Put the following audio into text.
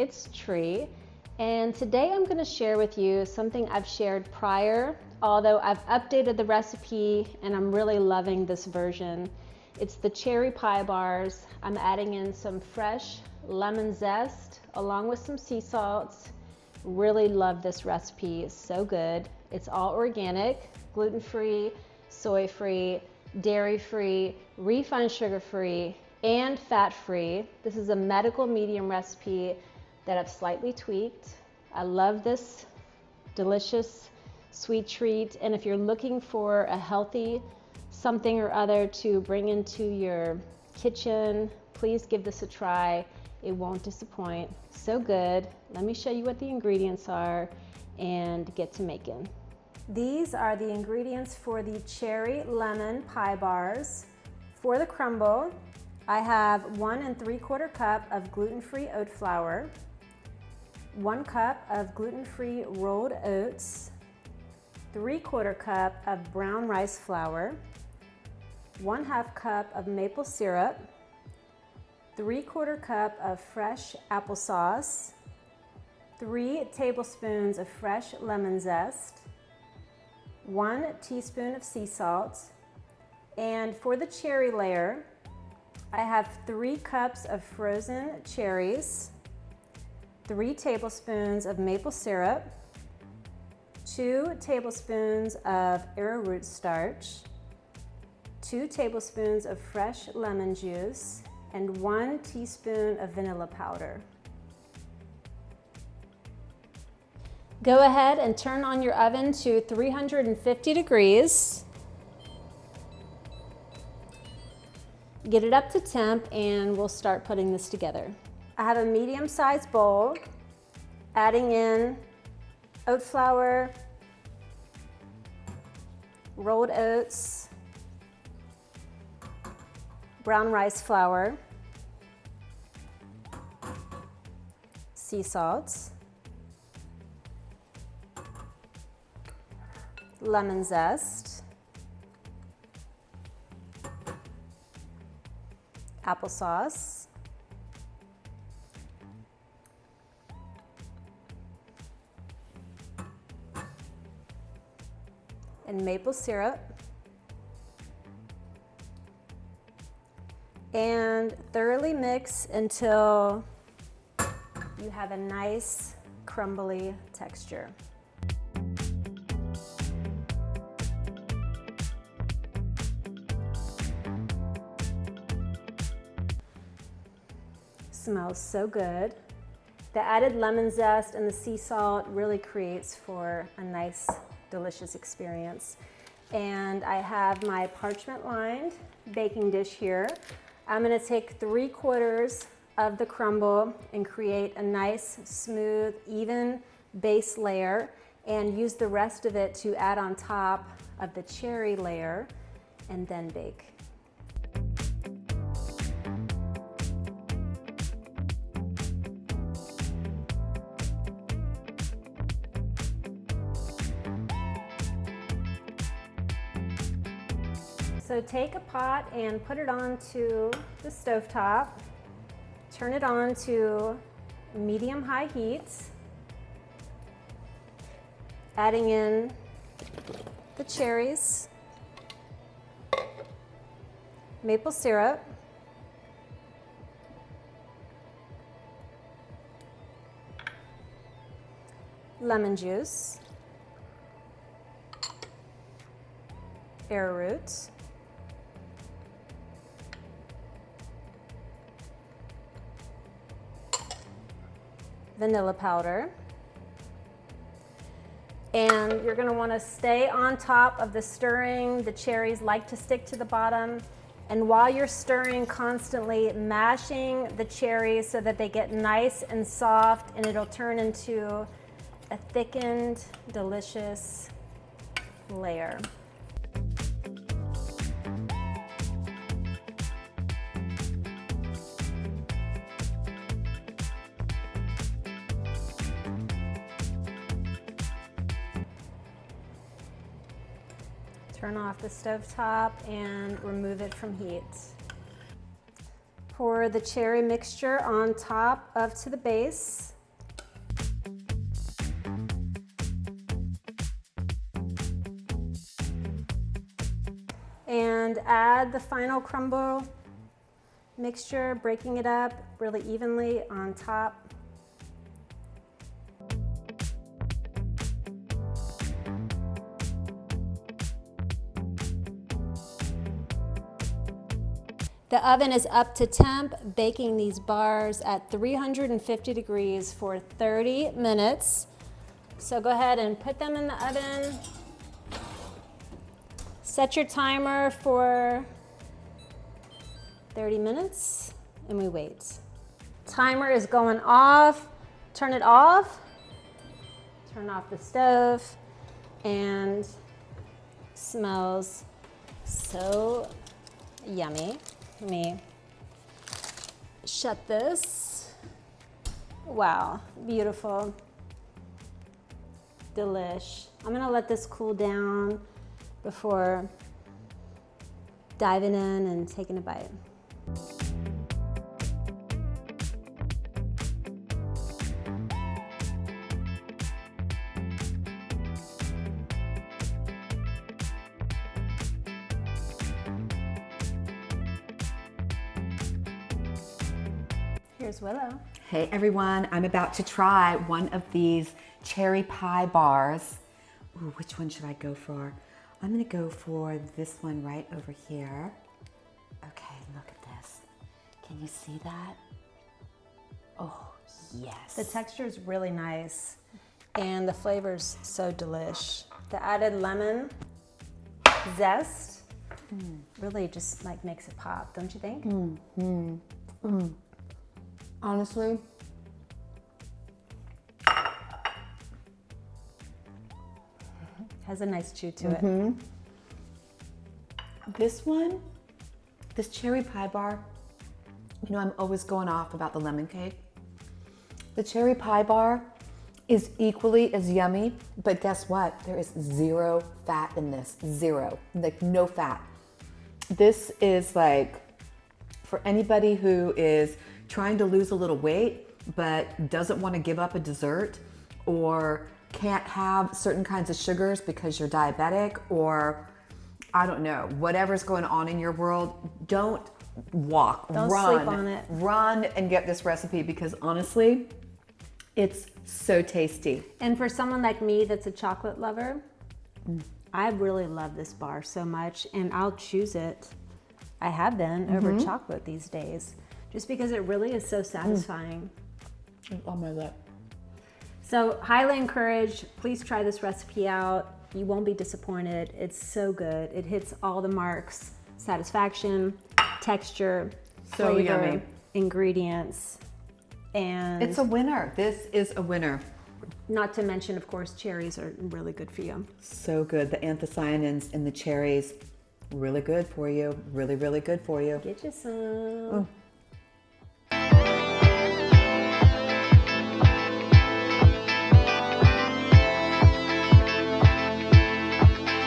it's Tree, and today I'm going to share with you something I've shared prior, although I've updated the recipe and I'm really loving this version. It's the cherry pie bars. I'm adding in some fresh lemon zest along with some sea salts. Really love this recipe, it's so good. It's all organic, gluten-free, soy-free, dairy-free, refined sugar-free, and fat-free. This is a medical medium recipe that I've slightly tweaked. I love this delicious sweet treat, and if you're looking for a healthy something or other to bring into your kitchen, please give this a try. It won't disappoint. So good. Let me show you what the ingredients are and get to making. These are the ingredients for the cherry lemon pie bars. For the crumble, I have 1 3/4 cup of gluten-free oat flour, 1 cup of gluten-free rolled oats, 3/4 cup of brown rice flour, 1/2 cup of maple syrup, 3/4 cup of fresh applesauce, 3 tablespoons of fresh lemon zest, 1 teaspoon of sea salt, and for the cherry layer, I have 3 cups of frozen cherries, 3 tablespoons of maple syrup, 2 tablespoons of arrowroot starch, 2 tablespoons of fresh lemon juice, and 1 teaspoon of vanilla powder. Go ahead and turn on your oven to 350 degrees. Get it up to temp and we'll start putting this together. I have a medium-sized bowl, adding in oat flour, rolled oats, brown rice flour, sea salt, lemon zest, applesauce, and maple syrup, and thoroughly mix until you have a nice crumbly texture. Smells so good. The added lemon zest and the sea salt really creates for a nice, delicious experience. And I have my parchment lined baking dish here. I'm gonna take 3/4 of the crumble and create a nice, smooth, even base layer and use the rest of it to add on top of the cherry layer and then bake. So take a pot and put it onto the stovetop. Turn it on to medium-high heat. Adding in the cherries, maple syrup, lemon juice, arrowroot, vanilla powder, and you're going to want to stay on top of the stirring. The cherries like to stick to the bottom, and while you're stirring, constantly mashing the cherries so that they get nice and soft, and it'll turn into a thickened, delicious layer. Turn off the stovetop and remove it from heat. Pour the cherry mixture on top up to the base. and add the final crumble mixture, breaking it up really evenly on top. The oven is up to temp, baking these bars at 350 degrees for 30 minutes. So go ahead and put them in the oven. Set your timer for 30 minutes and we wait. Timer is going off. Turn it off. Turn off the stove, and smells so yummy. Let me shut this. Wow, beautiful. Delish. I'm gonna let this cool down before diving in and taking a bite. Here's Willow. Hey everyone, I'm about to try one of these cherry pie bars. Ooh, which one should I go for? I'm gonna go for this one right over here. Okay, look at this. Can you see that? Oh, yes. The texture is really nice and the flavor's so delish. The added lemon zest really just like makes it pop, don't you think? Honestly, has a nice chew to it. This one, this cherry pie bar, you know, I'm always going off about the lemon cake. The cherry pie bar is equally as yummy, but guess what? There is zero fat in this, zero, like no fat. This is like for anybody who is trying to lose a little weight, but doesn't want to give up a dessert, or can't have certain kinds of sugars because you're diabetic, or I don't know, whatever's going on in your world. Don't walk, Don't run, sleep on it. Run and get this recipe because honestly, it's so tasty. And for someone like me that's a chocolate lover, I really love this bar so much, and I'll choose it. I have been over chocolate these days, just because it really is so satisfying. It's on my lip. So highly encouraged, please try this recipe out. You won't be disappointed. It's so good. It hits all the marks: satisfaction, texture, So flavor, yummy. ingredients, and It's a winner. This is a winner. not to mention, of course, cherries are really good for you. So good. The anthocyanins in the cherries, really good for you. Really, really good for you. Get you some.